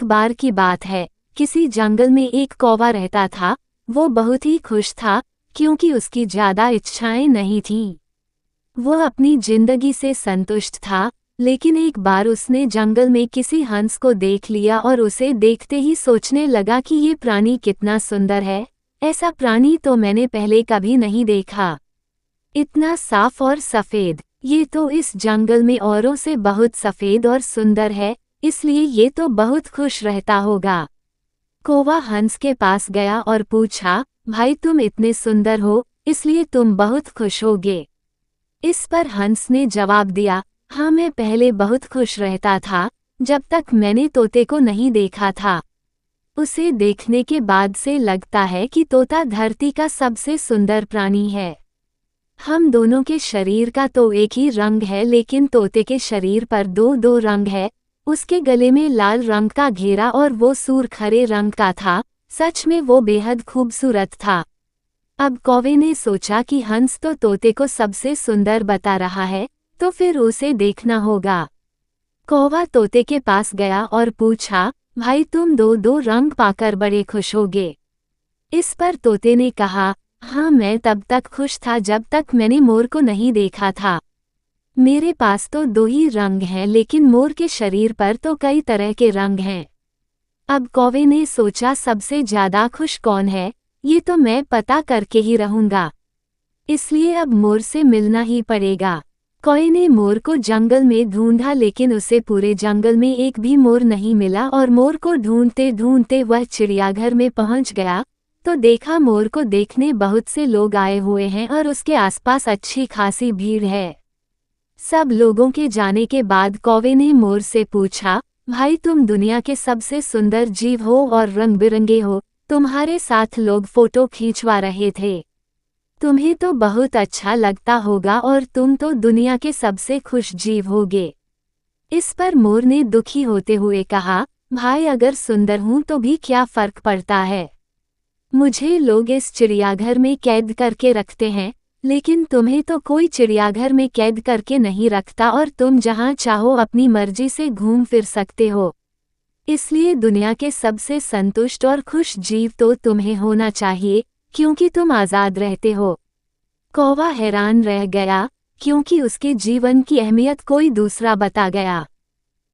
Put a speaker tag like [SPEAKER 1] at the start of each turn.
[SPEAKER 1] बार की बात है, किसी जंगल में एक कौवा रहता था। वो बहुत ही खुश था क्योंकि उसकी ज्यादा इच्छाएं नहीं थीं। वो अपनी जिंदगी से संतुष्ट था, लेकिन एक बार उसने जंगल में किसी हंस को देख लिया और उसे देखते ही सोचने लगा कि ये प्राणी कितना सुंदर है। ऐसा प्राणी तो मैंने पहले कभी नहीं देखा। इतना साफ और सफेद, ये तो इस जंगल में औरों से बहुत सफेद और सुंदर है, इसलिए ये तो बहुत खुश रहता होगा। कौवा हंस के पास गया और पूछा, भाई तुम इतने सुंदर हो, इसलिए तुम बहुत खुश होगे। इस पर हंस ने जवाब दिया, हाँ मैं पहले बहुत खुश रहता था, जब तक मैंने तोते को नहीं देखा था। उसे देखने के बाद से लगता है कि तोता धरती का सबसे सुंदर प्राणी है। हम दोनों के शरीर का तो एक ही रंग है, लेकिन तोते के शरीर पर दो दो रंग है। उसके गले में लाल रंग का घेरा और वो सूर्ख हरे रंग का था। सच में वो बेहद खूबसूरत था। अब कौवे ने सोचा कि हंस तो तोते को सबसे सुंदर बता रहा है, तो फिर उसे देखना होगा। कौवा तोते के पास गया और पूछा, भाई तुम दो दो रंग पाकर बड़े खुश होगे। इस पर तोते ने कहा, हाँ मैं तब तक खुश था जब तक मैंने मोर को नहीं देखा था। मेरे पास तो दो ही रंग हैं, लेकिन मोर के शरीर पर तो कई तरह के रंग हैं। अब कौवे ने सोचा सबसे ज्यादा खुश कौन है, ये तो मैं पता करके ही रहूंगा। इसलिए अब मोर से मिलना ही पड़ेगा। कौवे ने मोर को जंगल में ढूंढा, लेकिन उसे पूरे जंगल में एक भी मोर नहीं मिला और मोर को ढूंढते ढूंढते वह चिड़ियाघर में पहुंच गया तो देखा मोर को देखने बहुत से लोग आए हुए हैं और उसके आसपास अच्छी खासी भीड़ है। सब लोगों के जाने के बाद कौवे ने मोर से पूछा, भाई तुम दुनिया के सबसे सुंदर जीव हो और रंग बिरंगे हो, तुम्हारे साथ लोग फोटो खींचवा रहे थे। तुम्हें तो बहुत अच्छा लगता होगा और तुम तो दुनिया के सबसे खुश जीव होगे। इस पर मोर ने दुखी होते हुए कहा, भाई अगर सुंदर हूं तो भी क्या फर्क पड़ता है। मुझे लोग इस चिड़ियाघर में कैद करके रखते हैं, लेकिन तुम्हें तो कोई चिड़ियाघर में कैद करके नहीं रखता और तुम जहां चाहो अपनी मर्जी से घूम फिर सकते हो। इसलिए दुनिया के सबसे संतुष्ट और खुश जीव तो तुम्हें होना चाहिए, क्योंकि तुम आज़ाद रहते हो। कौवा हैरान रह गया, क्योंकि उसके जीवन की अहमियत कोई दूसरा बता गया।